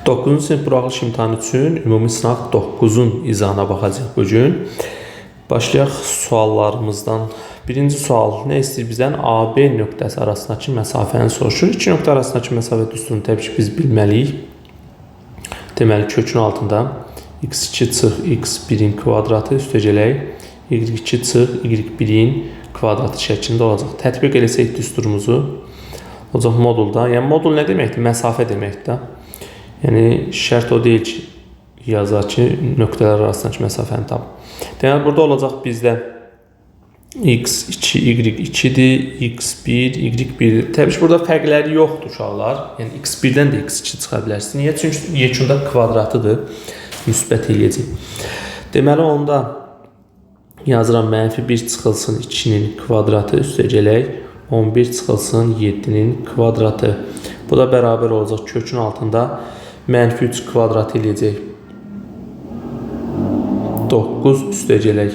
9-cu sinif buraxılış imtahanı üçün ümumi sınaq 9-un izahına baxacaq bugün. Başlayaq suallarımızdan. Birinci sual nə istəyir bizdən? AB nöqtəsi arasındakı məsafəni soruşur. İki nöqtə arasındakı məsafə düsturunu təbii ki biz bilməliyik. Deməli kökün altında x2 çıx x1-in kvadratı üstəcələk y2 çıx y1-in kvadratı şəklində olacaq. Tətbiq eləsək düsturumuzu olacaq modulda. Yəni modul nə deməkdir? Məsafə deməkdir. Yəni şərt o deyil ki, yazaq ki, nöqtələr arasındakı məsafəni tap. Deməli, burada olacaq bizdə x2, y2-dir, x1, y1-dir. Təbii ki, burada fərqləri yoxdur uşaqlar. Yəni, x1-dən də x2 çıxa bilərsiniz. Niyə? Çünki yekunda kvadratıdır, müsbət eləyəcək. Deməli, onda yazıram -1 çıxılsın 2-nin kvadratı üstəcələk 11 çıxılsın 7-nin kvadratı. Bu da bərabər olacaq kökün altında -3 kvadrat eləyəcək 9 üstəcələk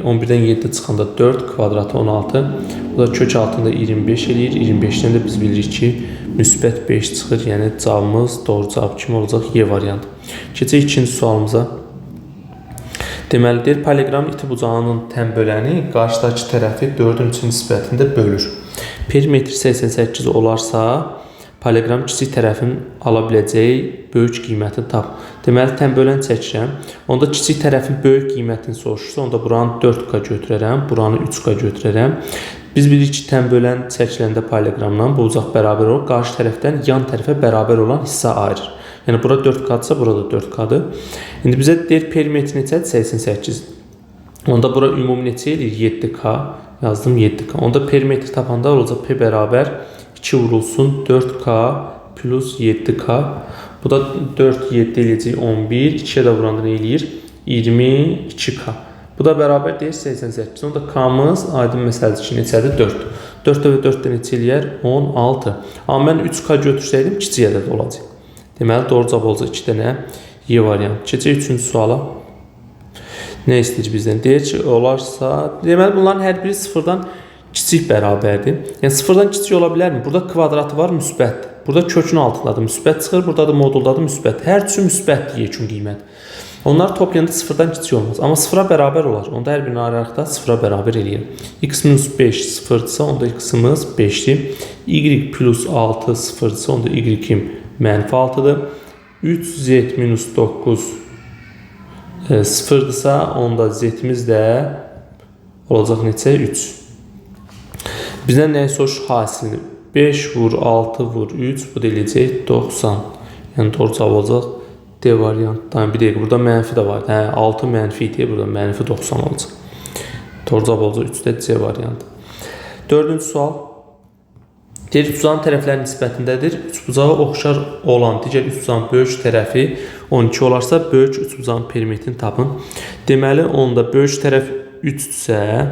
11-dən 7 çıxanda 4 kvadratı 16. Bu da kök altında 25 eləyir. 25-dən də biz bilirik ki, müsbət 5 çıxır. Yəni cavabımız doğru cavab kimi olacaq Y variantı. Keçək ikinci sualımıza. Deməli, deyir, poliqram iti bucağının tənböləni qarşıdakı tərəfi 4-ün nisbətində bölür. Perimetr 88 olarsa, poliqram kiçik tərəfin ala biləcəyi böyük qiyməti tap. Deməli, tənbölən çəkirəm. Onda kiçik tərəfin böyük qiymətini soruşursa, onda buranı 4K götürərəm, buranı 3K götürərəm. Biz bilirik ki, tənbölən çəkiləndə poliqramdan bu bucaq bərabər olur. Qarşı tərəfdən yan tərəfə bərabər olan hissə ayırır. Yəni, bura 4K-dırsa, burada 4K-dır. İndi bizə deyir, perimetr neçədir? 88. Onda bura ümumi neçə edir? 7K. Yazdım 7K. Onda perimetr tapanda olacaq P bərabər 2 vurulsun 4K plus 7K. Bu da 4, 7 eləyəcək 11. 2-yə də vuranda nə eləyir? 22K. Bu da bərabər deyir 88. Onda K-mız aydın məsələdir ki, neçədir? 4. 4 və 4 də neçə eləyər? 16. Amma mən 3K götürsəydim, kiçik ədəd olacaq. Deməli, doğru cavab olacaq 2 dənə Y variantı. Keçək 3-cü suala. Nə istəyir bizdən? Deyir ki, olarsa, deməli, bunların hər biri sıfırdan kiçik bərabərdir. Yəni, sıfırdan kiçik ola bilərmi? Burada kvadratı var, müsbətdir. Burada kökün altındadır, müsbət çıxır. Burada da moduldadır, müsbət. Hər üçü müsbətdir yekun qiymət. Onlar toplayanda sıfırdan kiçik olmaz. Amma sıfıra bərabər olar. Onda hər birini ayıraraqda sıfıra bərabər eləyir. x-5 sıfırdırsa, onda x-ımız 5-dir. y plus 6 sıfırdırsa, onda y-im -6-dır. 3z-9 sıfırdırsa, onda z-imiz də olacaq neçə? 3. Bizdən nəyə soruşur? Hasilini. 5 vur, 6 vur, 3. Bu da eləyəcək 90. Yəni doğru cavab olacaq D variantdan. Bir dəqiqə, burada mənfi də var. 6 mənfi idi, burada mənfi 90 olacaq. Doğru cavab olacaq 3-də C variantı. 4-cü sual. Deyir, üçbucağın tərəfləri nisbətindədir. Üçbucağa oxşar olan digər üçbucağın böyük tərəfi 12 olarsa, böyük üçbucağın perimetrini tapın. Deməli, onda böyük tərəf 3-dürsə,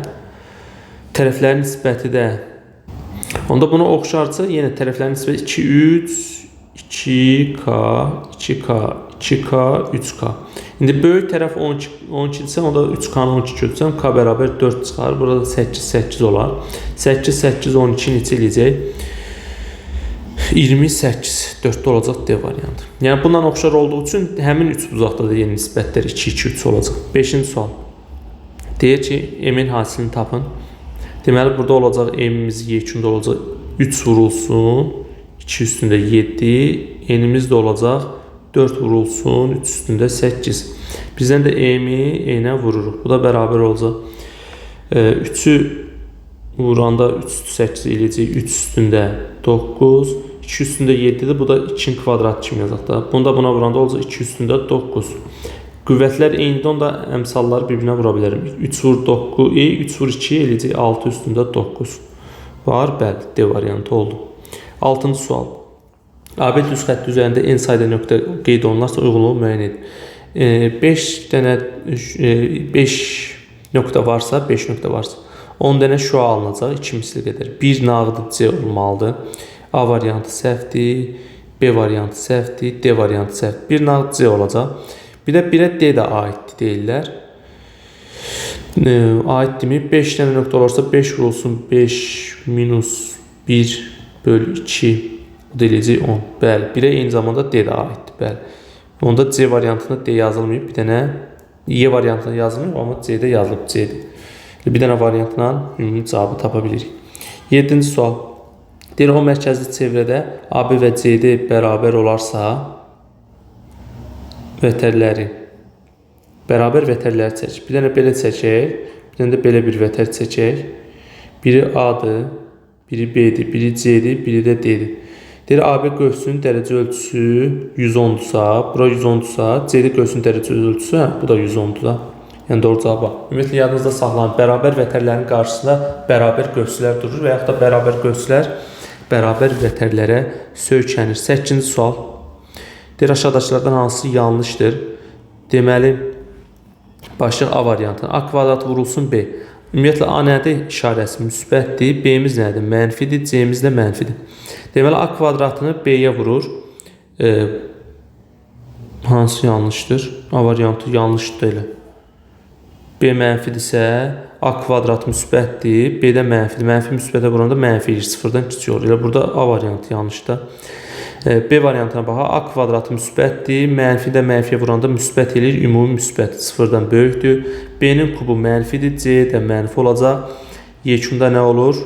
tərəflərin nisbəti də onda bunu oxşarsa, yenə tərəflərin nisbəti 2, 3, 2K, 2K, 2K, 3K. İndi böyük tərəf 12-dirsə, onda 3K-nı 12 götürsəm, K bərabər 4 çıxar. Burada 8, 8 olar. 8, 8, 12 neçə eləyəcək? 28. 4-də olacaq D variantı. Yəni, bundan oxşar olduğu üçün həmin üçbucaqda da yeni nisbətlər 2, 2, 3 olacaq. 5-ci sual. Deyir ki, M-in hasilini tapın. Deməli, burada olacaq M-imiz yekunda olacaq 3 vurulsun 2 üstündə 7. N-imiz də olacaq 4 vurulsun 3 üstündə 8. Bizdən də M-i N-ə vururuq. Bu da bərabər olacaq. 3-ü vuranda 3 8 eləyəcək 3 üstündə 9. 2 üstündə 7-dir. Bu da 2-nin kvadratı kimi yazaq da. Bunda buna vuranda olacaq 2 üstündə 9. Qüvvətlər eynidir, onda əmsalları bir-birinə vura bilərim. 3 vur 9, 3 vur 2 eləyəcək 6 üstündə 9. Var, bəli, D variantı oldu. 6-cı sual. AB düz xətti üzərində n sayda nöqtə qeyd olunarsa uyğunluğu müəyyən edir. 5 nöqtə varsa, 5 nöqtə varsa, 10 dənə şua alınacaq, 2 misli qədər. 1 nağdı C olmalıdır. A variantı səhvdir, B variantı səhvdir, D variantı səhvdir. 1 nağdı C olacaq. Bir də 1-ə D də aiddir deyirlər. Aiddirmi? 5 dənə nöqtə olarsa 5 vurulsun 5 minus 1 bölü 2 Bu da eləyəcək 10. Bəli, 1-ə eyni zamanda D də aiddir. Bəli. Onda C variantında D yazılmayıb, bir dənə Y variantında yazılmayıb, amma C-də yazılıb C-dir. Bir dənə variantla ümumi cavabı tapa bilirik. 7-ci sual. Deyir, o mərkəzli çevrədə AB və CD bərabər olarsa, bərabər vətərləri çək. Bir dənə belə çəkək, bir dənə də belə bir vətər çəkək. Biri A-dır, biri B-dir, biri C-dir, biri də D-dir. Deyir, AB qövsünün dərəcə ölçüsü 110-dursa, bura 110-dursa, CD qövsünün dərəcə ölçüsü, bu da 110-dur da. Yəni doğru cavab var. Ümumiyyətlə, yadınızda saxlanın, bərabər vətərlərin qarşısında bərabər qövslər durur və yaxud da bərabər qövslər bərabər vətərlərə söykənir. 8-ci sual. Deyir, aşağıdakılardan hansı yanlışdır? Deməli, başlıq A variantı. A kvadrat vurulsun B. Ümumiyyətlə, A nədir? İşarəsi müsbətdir. B-miz nədir? Mənfidir. C-miz də mənfidir. Deməli, A kvadratını B-yə vurur. Hansı yanlışdır? A variantı yanlışdır elə. B mənfidirsə, A kvadrat müsbətdir. B də mənfidir. Mənfi müsbətə vuranda mənfi edir. Sıfırdan kiçik olur. Elə burada A variantı yanlışdır. B variantına baxaq. A kvadratı müsbətdir. Mənfi də mənfiyə vuranda müsbət edir. Ümumi müsbət sıfırdan böyükdür. B-nin kubu mənfidir. C də mənfi olacaq. Yekunda nə olur?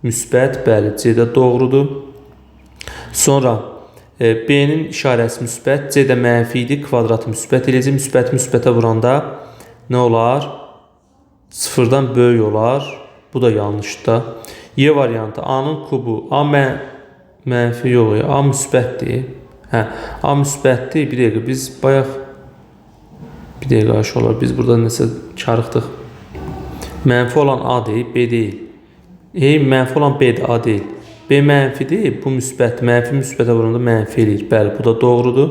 Müsbət. Bəli, C də doğrudur. Sonra B-nin işarəsi müsbət. C də mənfi idi. Kvadratı müsbət eləyəcək. Müsbəti müsbətə vuranda nə olar? Sıfırdan böyük olar. Bu da yanlışdır. Y variantı. A-nın kubu. A mənfi yox, A müsbətdir. A müsbətdir. Bir dəqiqə, biz bayaq bir dəqiqə aşı olar. Biz burada nəsə çarıqdıq. Mənfi olan A deyil, B deyil. Mənfi olan B də A deyil. B mənfidir, bu müsbət. Mənfi müsbətə vuranda mənfi eləyir. Bəli, bu da doğrudur.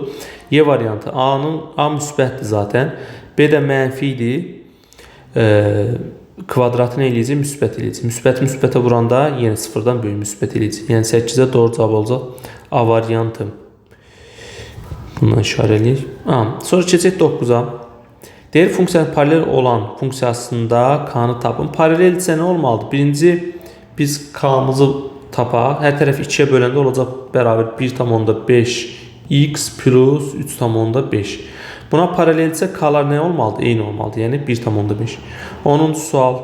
Y variantı. A müsbətdir zaten. B də mənfi idi. Kvadratını eləyəcək, müsbət eləyəcək. Müsbəti müsbətə vuranda yenə sıfırdan böyük müsbət eləyəcək. Yəni 8-ə doğru cavab olacaq A variantı. Bundan işarə eləyək. Sonra keçək 9-a. Deyir, funksiyanın paralel olan funksiyasında K-nı tapın. Paraleldirsə nə olmalıdır? Birinci, biz K-mızı tapaq. Hər tərəf 2-yə böləndə olacaq bərabər 1,5 x plus 3,5. Buna paraleldirsə K-lar nə olmalıdır? Eyni olmalıdır. Yəni 1,5. 10-cu sual.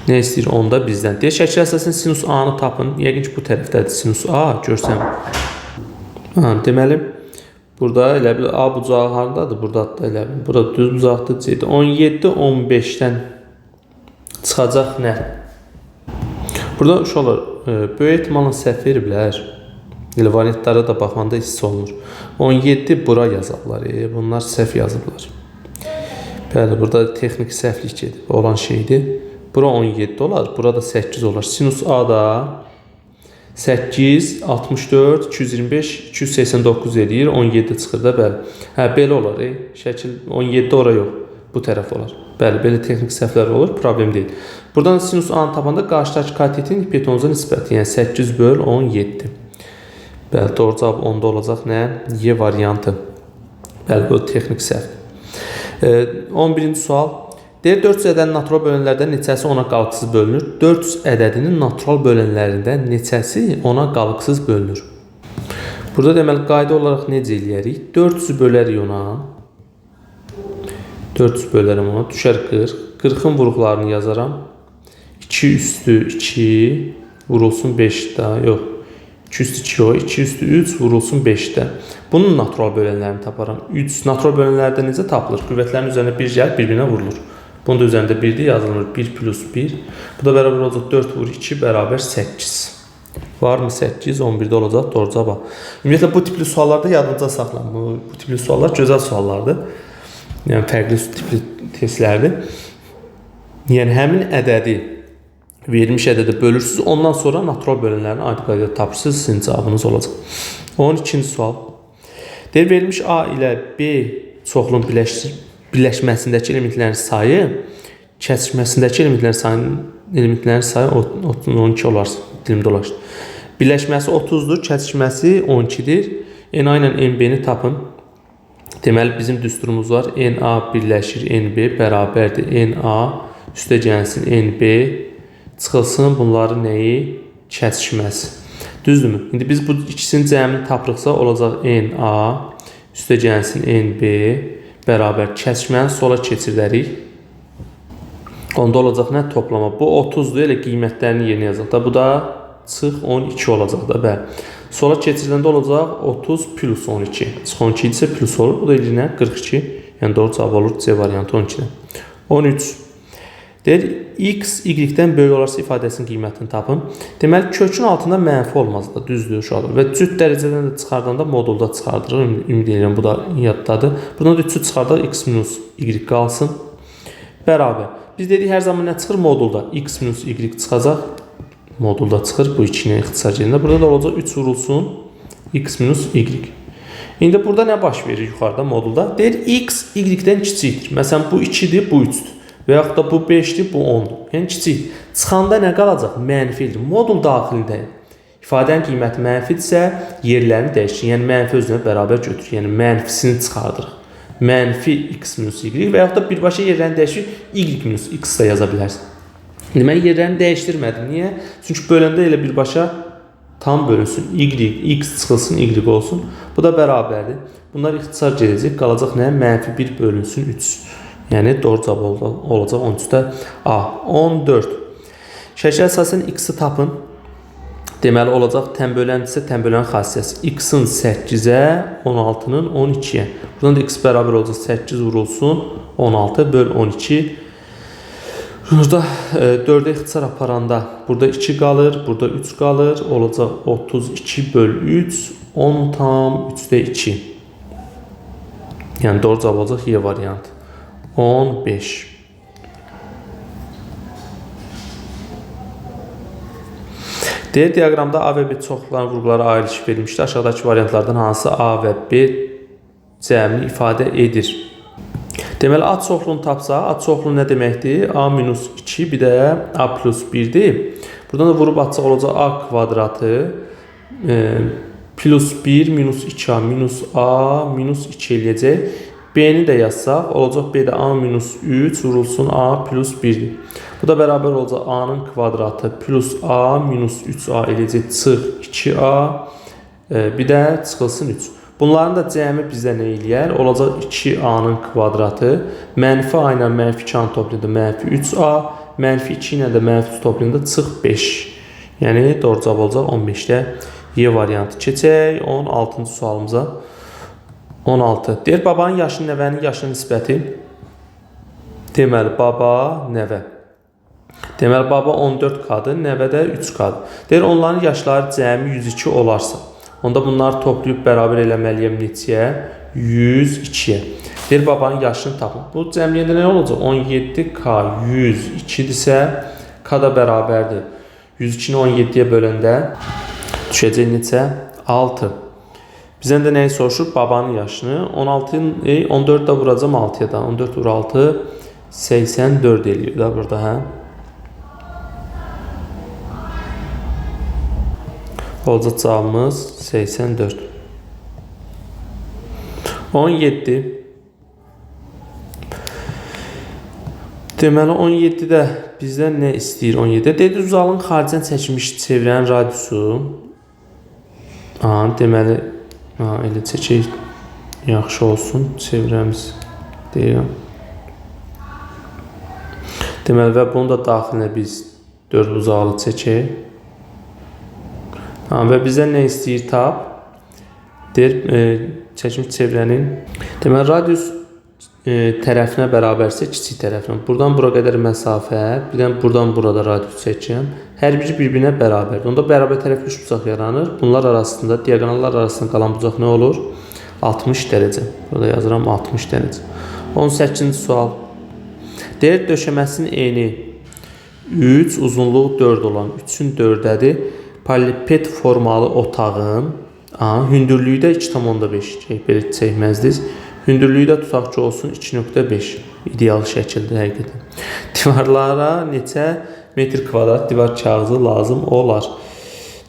Nə istəyir? 10-da bizdən. Deyir, şəkil əsasında sinus A-nı tapın. Yəqin ki, bu tərəfdədir sinus A. Görsəm. Deməli, burada elə bir A bucağı haradadır? Burada da elə bir. Burada düz bucaqdır. C-dir. 17, 15-dən çıxacaq nə? Burada uşaqlar, böyük ehtimalla səhv veriblər. Elə variantlara da baxmanda hiss olunur. 17 bura yazarlar. Bunlar səhv yazıblar. Bəli, burada texniki səhvlik olan şeydir. Bura 17 olar. Burada 8 olar. Sinus A da 8, 64, 225, 289 eləyir. 17 çıxır da, bəli. Belə olar. Şəkil 17 ora yox. Bu tərəf olar. Bəli, belə texnik səhvlər olur. Problem deyil. Buradan sinus A-nı tapanda qarşıdakı katetin hipotenuza nisbəti. Yəni 8 böl 17. Bəli, doğru cavab 10-da olacaq nə? Y variantı. Bəli, bu texnik səhv. 11-ci sual. Deyir, 400 ədədinin natural bölənlərdən neçəsi ona qalıqsız bölünür? 400 ədədinin natural bölənlərində neçəsi ona qalıqsız bölünür? Burada deməli, qayda olaraq necə eləyərik? 400-ü bölərik ona. 400 bölərəm ona. Düşər 40. 40-ın vuruqlarını yazaram. 2 üstü 2 vurulsun 5 daha. Yox. 2 üstü 2 yox. 2 üstü 3 vurulsun 5-də. Bunun natural bölənlərini taparam. 3 natural bölənlərdə necə tapılır? Qüvvətlərin üzərində 1 gəlib bir-birinə vurulur. Bunun da üzərində 1-dir, yazılır 1 plus 1. Bu da bərabər olacaq 4 vur 2 bərabər 8. Varmı 8? 11-də olacaq. Doğru cavab. Ümumiyyətlə bu tipli suallarda yadınızda saxlayın. Bu tipli suallar gözəl suallardır. Yəni fərqli tipli testlərdir. Yəni həmin ədədi verilmiş ədədə bölürsünüz. Ondan sonra natural bölənlərini aid qaydada tapırsınız. Sizin cavabınız olacaq. 12-ci sual. Deyir, verilmiş A ilə B çoxluğun birləşməsindəki elementlərin sayı, kəsişməsindəki elementlərin sayı 12 olar. Dilim dolaşdı. Birləşməsi 30-dur, kəsişməsi 12-dir. NA ilə NB-ni tapın. Deməli, bizim düsturumuz var. NA birləşir NB bərabərdir. NA üstə gəlsin NB çıxılsın bunların nəyi? Kəsişməsi. Düzdürmü? İndi biz bu ikisinin cəmini tapırıqsa olacaq NA üstə gəlsin NB bərabər kəsməni sola keçirdərik. Onda olacaq nə toplama? Bu 30'dur, elə qiymətlərini yerinə yazaq da. Bu da çıx 12 olacaq da. Bəli. Sola keçirdəndə olacaq 30 plus 12. Çıx 12 isə plus olur. Bu da yerinə 42. Yəni doğru cavab olur C variantı 12-dən. 13. Deyir, x, y-dən böyük olarsa ifadəsinin qiymətini tapın. Deməli, kökün altında mənfi olmaz da, düzdür uşaqlar. Və cüt dərəcədən də çıxardanda modulda çıxardırıq. Ümid edirəm, bu da yaddadır. Buradan da cüt çıxardaq, x minus y qalsın. Bərabər. Biz dedik, hər zaman nə çıxır? Modulda. X minus y çıxacaq. Modulda çıxır. Bu 2-nin ixtisar yerində. Burada da olacaq 3 vurulsun. X minus y. İndi burada nə baş verir yuxarıda modulda? Deyir, x y-dən kiçikdir. Məsələn, bu 2-dir, bu 3-dür. Və yaxud da bu 5-dir, bu 10-dur. Yəni kiçik. Çıxanda nə qalacaq? Mənfidir. Modul daxilində ifadənin qiyməti mənfidirsə, yerlərini dəyişir. Yəni mənfi özünə bərabər götürür. Yəni mənfisini çıxardırıq. Mənfi x minus y və yaxud da birbaşa yerlərini dəyişir, y minus x da yaza bilərsən. Deməli, yerlərini dəyişdirmədim. Niyə? Çünki böləndə elə birbaşa tam bölünsün. X çıxılsın, y olsun. Bu da bərabərdir. Bunlar ixtisar gedəcək. Qalacaq nə? Mənfi 1 bölünsün 3. Yəni doğru cavab olacaq 13-də A. 14. Şəkil əsasən x-i tapın. Deməli olacaq tənböləndirsə tənbölən xassiyəsi. X-in 8-ə, 16-nın 12-yə. Buradan da x bərabər olacaq 8 vurulsun 16 böl 12. Burada 4-ə ixtisar aparanda burada 2 qalır, burada 3 qalır. Olacaq 32 böl 3, 10 tam 3-də 2. Yəni doğru cavab olacaq Y variantı. 15. Deyir, diaqramda A və B çoxluqların vurğulara ayrılış verilmişdir. Aşağıdakı variantlardan hansı A və B cəmini ifadə edir? Deməli, A çoxluğunu tapsa, A çoxluğu nə deməkdir? A minus 2, bir də A plus 1-dir. Buradan da vurub atacaq olacaq A kvadratı plus 1 minus 2A minus A minus 2 eləyəcək. B-ni də yazsaq, olacaq B-də A minus 3 vurulsun A plus 1-dir. Bu da bərabər olacaq A-nın kvadratı plus A minus 3A eləyəcək çıx 2A, bir də çıxılsın 3. Bunların da cəmi bizdə nə eləyər? Olacaq 2A-nın kvadratı, mənfi A ilə mənfi 2A-nın toplayında mənfi 3A, mənfi 2 ilə də mənfi 3 toplayında çıx 5. Yəni doğru cavab olacaq 15-də Y variantı. Keçək 16-cı sualımıza. 16. Deyir, babanın yaşının nəvənin yaşının nisbəti. Deməli, baba, nəvə. Deməli, baba 14K'dır, nəvə də 3K'dır. Deyir, onların yaşları cəmi 102 olarsa, onda bunları toplayıb bərabər eləməliyəm neçəyə? 102-yə. Deyir, babanın yaşını tapın. Bu cəmiyyədə nə olacaq? 17K 102-dirsə, K da bərabərdir. 102-ni 17-yə böləndə düşəcək neçə? 6. Bizdən də nəyi soruşur? Babanın yaşını. 14 da vuracam 6-ya da. 14 vur 6, 84 eləyir da burada, hə? Olacaq cavabımız 84. 17. Deməli 17-də bizdən nə istəyir 17-də? Dedi, uzalın xaricdən çəkilmiş çevrənin radiusu. Deməli elə çəkək yaxşı olsun çevrəmiz deyirəm. Deməli və bunu da daxilinə biz 4 uzaqlı çəkək. Və bizdən nə istəyir tap? Deyir, çəkilmiş çevrənin. Deməli radius tərəfinə bərabərsə kiçik tərəfinə. Buradan bura qədər məsafə, birdən buradan burada radius çəkəcəm. Hər biri bir-birinə bərabərdir. Onda bərabər tərəfli üçbucaq yaranır. Bunlar arasında, diaqonallar arasında qalan bucaq nə olur? 60 dərəcə. Burada yazıram 60 dərəcə. 18-ci sual. Deyir, döşəməsinin eni 3, uzunluğu 4 olan 3-ün 4-dədir. Paralellepiped formalı otağın hündürlüyü də 2,5. Belə çəkməzdik. Hündürlüyü də tutaq ki olsun 2,5. İdeal şəkildə həqiqətən. Divarlara neçə metr kvadrat divar kağızı lazım olar?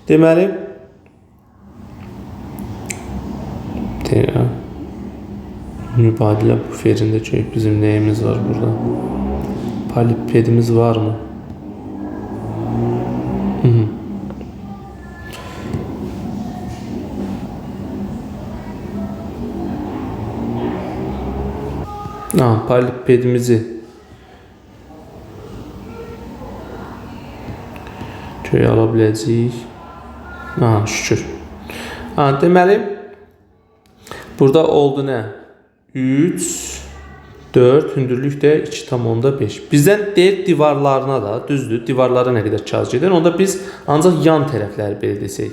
Deməli, mübadilə buferində bizim nəyimiz var burada? Paralellepipedimiz var mı? Paralelipedimizi köyə ala biləcəyik. Şükür. Deməli, burada oldu nə? 3, 4, hündürlük də 2,5. Bizdən deyir divarlarına da, düzdür, divarlara nə qədər kağız gedir. Onda biz ancaq yan tərəfləri belə desək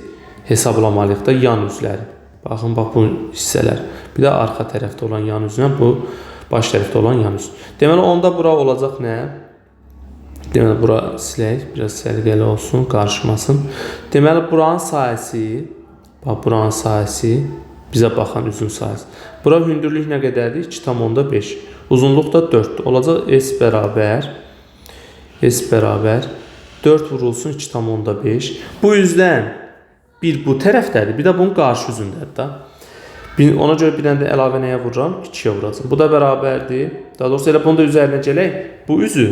hesablamalıyıq da, yan üzləri. Baxın, bax bu hissələr. Bir də arxa tərəfdə olan yan üzlə, bu baş tərəfdə olan yan üz. Deməli, onda bura olacaq nə? Deməli, bura silək, biraz səliqəli olsun, qarışmasın. Deməli, buranın sahəsi, bax, buranın sahəsi, bizə baxan üzün sahəsi. Bura hündürlük nə qədərdir? 2,5. Uzunluq da 4. Olacaq S bərabər 4 vurulsun 2,5. Bu üzdən bir bu tərəfdədir, bir də bunun qarşı üzündədir da. Ona görə bir dənə də əlavə nəyə vururam? 2-yə vuracam. Bu da bərabərdir. Daha doğrusu elə bunu da üzərinə gələk. Bu üzü,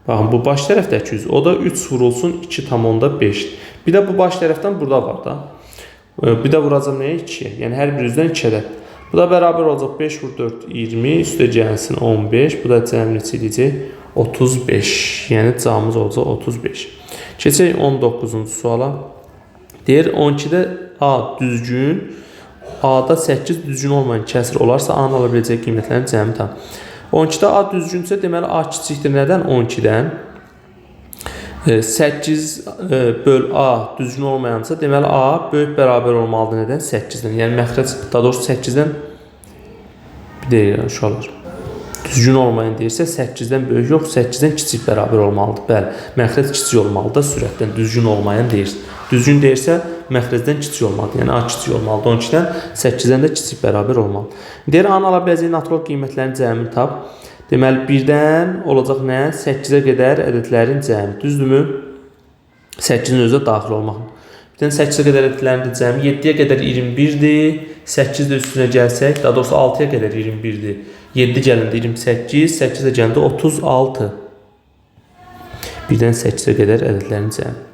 baxın, bu baş tərəfdəki üzü, o da 3 vurulsun 2,5. Bir də bu baş tərəfdən burada var da. Bir də vuracam nəyə? 2-yə. Yəni hər bir üzdən 2 ədəd. Bu da bərabər olacaq 5 vur 4, 20, üstə gəlsin 15. Bu da cəmi neçə edəcək? 35. Yəni cavabımız olacaq 35. Keçək 19-cu suala. Deyir 12-də A düzgün, A-da 8 düzgün olmayan kəsir olarsa A-nın ala biləcək qiymətlərin cəmi tam. 12-də A düzgünsə, deməli A kiçikdir nədən? 12-dən. 8 böl A düzgün olmayansa, deməli A böyük bərabər olmalıdır nədən? 8-dən. Yəni məxrəc, daha doğrusu 8-dən bir deyir uşaqlar. Düzgün olmayan deyirsə 8-dən böyük yox, 8-dən kiçik bərabər olmalıdır. Bəli, məxrəc kiçik olmalıdır sürətdən. Düzgün olmayan deyir. Düzgün deyirsə məxrəcdən kiçik olmalıdır. Yəni A kiçik olmalıdır. 12-dən 8-dən də kiçik bərabər olmalıdır. Deyir A-nın ala biləcəyi natural qiymətlərin cəmini tap. Deməli, 1-dən olacaq nə? 8-ə qədər ədədlərin cəmi. Düzdürmü? 8-in özü də daxil olmaq. 1-dən 8-ə qədər ədədlərin cəmi 7-yə qədər 21-dir. 8 də üstünə gəlsək, daha doğrusu 6-ya qədər 21-dir. 7 gələndə 28, 8 də gələndə 36. 1-dən 8-ə qədər ədədlərin cəmi.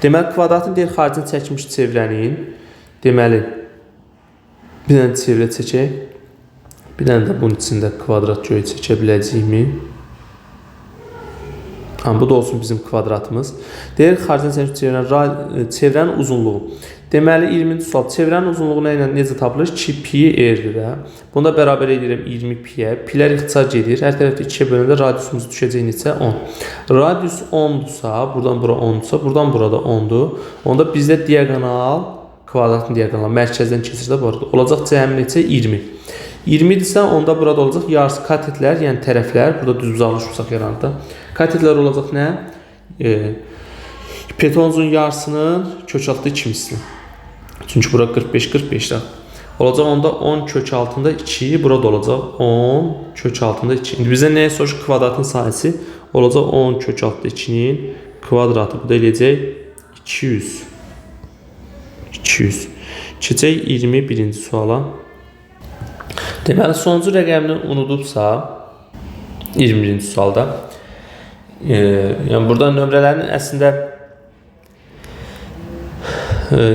Deməli, kvadratın deyir xaricini çəkmiş çevrənin. Deməli, bir dənə çevrə çəkək. Bir dənə də bunun içində kvadrat göy çəkə biləcəyimi. Bu da olsun bizim kvadratımız. Deyir, xaricdən çəkmiş çevrənin uzunluğu. Deməli, 20-ci sual. Çevrənin uzunluğu nə ilə necə tapılır? 2 pi r-dir də. Bunda bərabər edirəm 20 pi-yə. Pilər ixtisar edir. Hər tərəfdə 2-yə bölündə radiusumuz düşəcək neçə? 10. Radius 10-dursa, buradan bura 10-dursa, buradan burada 10-dur. Onda bizdə diagonal, kvadratın diagonalı mərkəzdən keçirsə bu arada olacaq cəmi neçə? 20. 20-dirsə, onda burada olacaq yarısı katetlər, yəni tərəflər. Burada düz uzaqlaşmışsaq yaranır. Katetlər olacaq nə? Hipotenuzun yarısının kök altı 2 misli. Çünki bura 45-45'də. Olacaq onda 10 kök altında 2, burada olacaq 10 kök altında 2. İndi bizə nəyə soruşur? Kvadratın sayısı olacaq 10 kök altında 2-nin kvadratı. Bu da eləyəcək 200. 200. Keçək 21-ci suala. Deməli, sonuncu rəqəmini unudubsa, 21-ci sualda, yəni burada nömrələrin əslində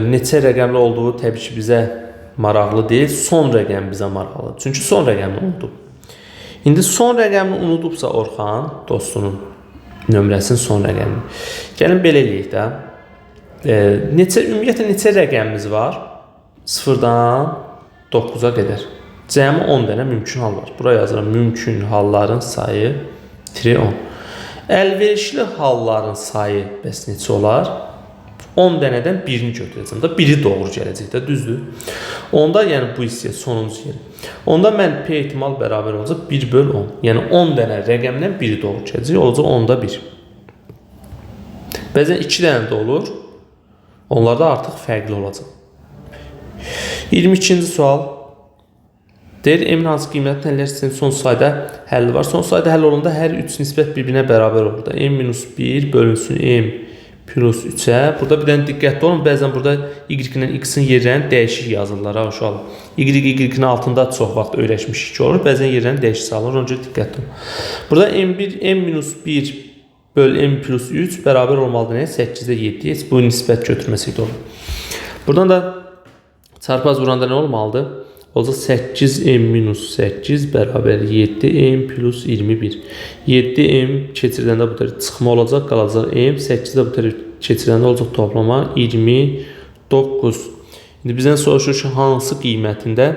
neçə rəqəmli olduğu təbii ki bizə maraqlı deyil, son rəqəm bizə maraqlıdır. Çünki son rəqəmini unudub. İndi son rəqəmini unudubsa Orxan, dostunun nömrəsinin son rəqəmini. Gəlin belə eləyək də. Ümumiyyətlə neçə rəqəmimiz var? 0-dan 9-a qədər. Cəmi 10 dənə mümkün hal var. Buraya yazıram, mümkün halların sayı -10. Əlverişli halların sayı bəs neçə olar? 10 dənədən birini götürəcəm də, biri doğru gələcək də, düzdür. Onda, yəni bu hissəyə sonuncu yeri. Onda mən P ehtimal bərabər olacaq 1/10. Yəni 10 dənə rəqəmdən biri doğru gələcək, olacaq 10-da 1. Bəzən 2 dənə də olur. Onlar da artıq fərqli olacaq. 22-ci sual. Deyir, M-in hansı qiymətini həll etsin? Son sayda həlli var. Son sayda həll olanda hər 3 nisbət bir-birinə bərabər olur da. M-1 bölünsün M plus 3'ə. Burada bir dənə diqqətli olun. Bəzən burada Y-nin X-in yerlərini dəyişik yazırlar. Uşaqlar. Y-nin altında çox vaxt öyrəşmişik ki olur. Bəzən yerlərini dəyişik salır. Onca diqqətli olun. Burada M-1 böl M plus 3 bərabər olmalıdır. 8'də 7. Bu nisbət götürməsində olur. Buradan da çarpaz vuranda nə olmalıdır? olacaq 8m minus 8 bərabər 7m plus 21. 7m keçiriləndə bu tərəf çıxma olacaq, qalacaq m. 8 də bu tərəf keçiriləndə olacaq toplama 29. İndi bizdən soruşur ki, hansı qiymətində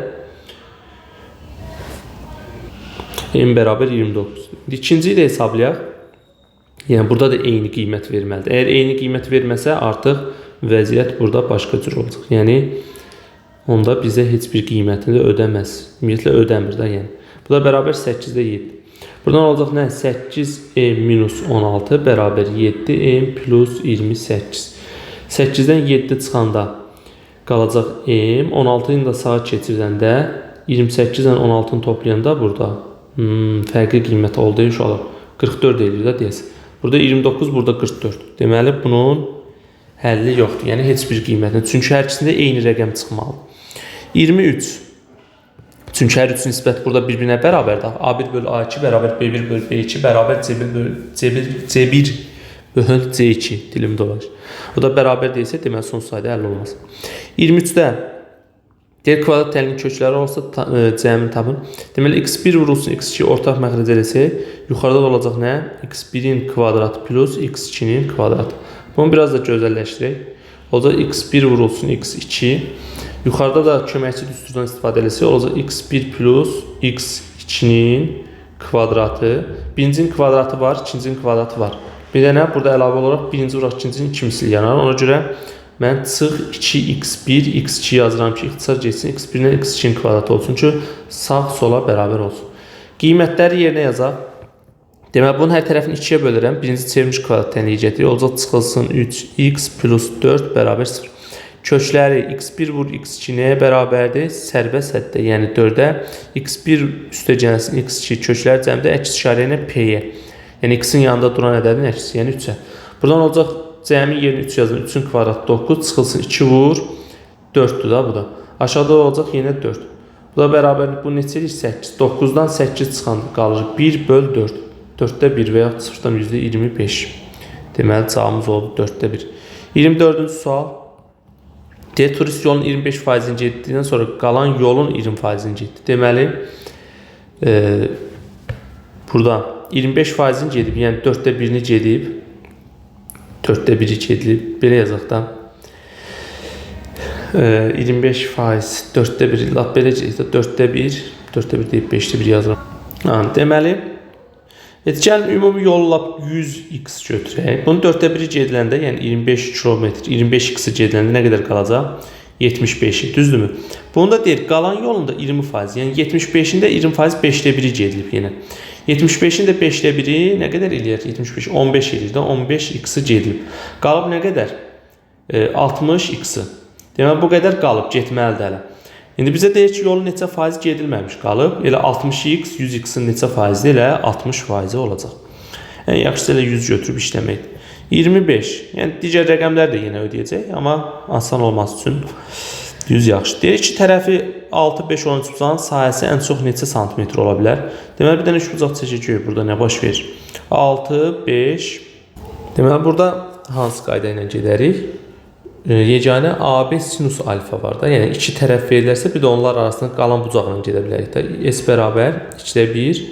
m bərabər 29. İndi ikinci ilə hesablayaq. Yəni burada da eyni qiymət verməlidir. Əgər eyni qiymət verməsə, artıq vəziyyət burada başqa cür olacaq. Yəni onda bizə heç bir qiymətini də ödəməz. Ümumiyyətlə ödəmir də yəni. Bu da bərabər 8-də 7. Buradan olacaq nə? 8m minus 16 bərabər 7m plus 28. 8-dən 7 çıxanda qalacaq m. 16-nı da sağa keçirdəndə 28-dən 16-nı toplayanda burada fərqli qiymət oldu inşallah. 44 edir də deyəsən. Burada 29, burada 44. Deməli bunun həlli yoxdur. Yəni heç bir qiymətini. Çünki hər ikisində eyni rəqəm çıxmalıdır. 23. Çünki hər üç nisbət burada bir-birinə bərabərdir. A1 bölü A2 bərabər B1 bölü B2 bərabər C1 bölü C2 dilim dolaşır. O da bərabər deyilsə, deməli son sayda həll olmaz. 23-də deyək kvadrat təlinin kökləri olsa cəmini tapın. Deməli x1 vurulsun x2 ortaq məxrəc eləsək, yuxarıda da olacaq nə? x1-in kvadratı plus x2-nin kvadratı. Bunu biraz da gözəlləşdirək. Olacaq x1 vurulsun x2. Yuxarıda da köməkçi düsturdan istifadə eləsək, olacaq x1 plus x2-nin kvadratı. Birincinin kvadratı var, ikincinin kvadratı var. Bir də nə? Burada əlavə olaraq birinci vuraq ikincinin 2 misli yanar. Ona görə mən çıx 2x1, x2 yazıram ki, ixtisar geçsin, x1-dən x2-nin kvadratı olsun ki, sağ sola bərabər olsun. Qiymətləri yerinə yazaq. Deməli, bunun hər tərəfini 2-yə bölürəm. Birinci çevrilmiş kvadrat tənliyi gətirir. Olacaq çıxılsın 3x plus 4 bərabər 0. Kökləri x1 vur x2 nəyə bərabərdir? Sərbəst həddə, yəni 4-ə. x1 üstə gəlsin x2 kökləri cəmdə əks işarə ilə p-yə. Yəni x-in yanında duran ədədin əksi, yəni 3-ə. Buradan olacaq cəmi yerini 3 yazın. 3-ün kvadratı 9 çıxılsın 2 vur 4'dür da bu da. Aşağıda olacaq yenə 4. Bu da bərabər bu neçədir? 8. 9-dan 8 çıxanda qalır 1 böl 4. 4'də 1 və ya 0-dan %25. Deməli cavabımız oldu 4'də 1. 24-cü sual. D turist yolun 25%-ni getdikdən sonra qalan yolun 20%-ni getdi. Deməli burada 25%-ni gedib, yəni 4'də 1-ni gedib. 4'də 1'i gedilib. Belə yazaq da. 25%, 4'də 1, lap belə gedib. 4'də 1, 4'də 1 deyib 5'də 1 yazıram. Deməli, gəlin ümumi yolu lap 100x götürək. Bunun 4'də 1'i gediləndə, yəni 25 kilometr, 25x gediləndə nə qədər qalacaq? 75'i, düzdürmü? Bunu da deyir, qalan yolunda 20%, yəni 75'ində 20% 5'də 1'i gedilib yenə. 75'in də 5'də 1'i nə qədər eləyər? 75, 15 eləyir də, 15x-i gedilib. Qalıb nə qədər? 60x-i. Deməli, bu qədər qalıb, getməlidir hələ. İndi bizə deyir ki, yolun neçə faiz gedilməmiş qalıb. Elə 60x, 100x-in neçə faizdir? Elə 60% olacaq. Yəni, yaxşısı elə 100 götürüb işləməkdir. 25. Yəni, digər rəqəmlər də yenə ödəyəcək. Amma asan olması üçün 100 yaxşı. Deyir ki, tərəfi 6, 5, 13 bucağın sahəsi ən çox neçə santimetr ola bilər? Deməli, bir dənə 3 bucaq çəkəcək burada nə baş verir? 6, 5. Deməli, burada hansı qayda ilə gedərik? Yeganə AB sinus alfa var da. Yəni, iki tərəf verilərsə, bir də onlar arasında qalan bucaqla gedə bilərik də. S bərabər 2'də 1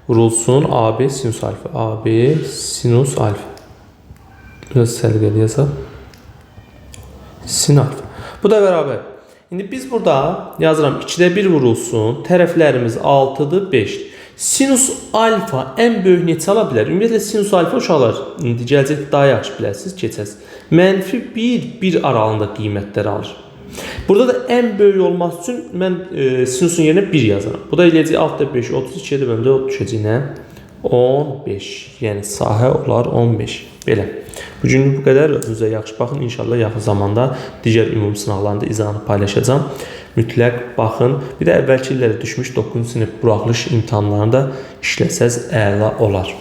vurulsun AB sinus alfa. AB sinus alfa. Biraz səliqəli yazaq. Sin alfa. Bu da bərabər. İndi biz burada yazıram 2'də 1 vurulsun. Tərəflərimiz 6'dır, 5'dir. Sinus alfa ən böyük neçə ala bilər? Ümumiyyətlə sinus alfa uşaqlar indi gələcək daha yaxşı bilərsiniz, keçəsiz. -1, 1 aralığında qiymətləri alır. Burada da ən böyük olması üçün mən sinusun yerinə 1 yazaram. Bu da eləyəcək 6'da 5, 32'də bölündə o düşəcək nə? 15. Yəni sahə olar 15. Belə. Bugünlük bu qədər. Özünüzə yaxşı baxın. İnşallah yaxın zamanda digər ümumi sınaqlarında izahını paylaşacağım. Mütləq baxın. Bir də əvvəlki illərdə düşmüş 9-cu sinif buraxılış imtahanlarında işləsəz əla olar.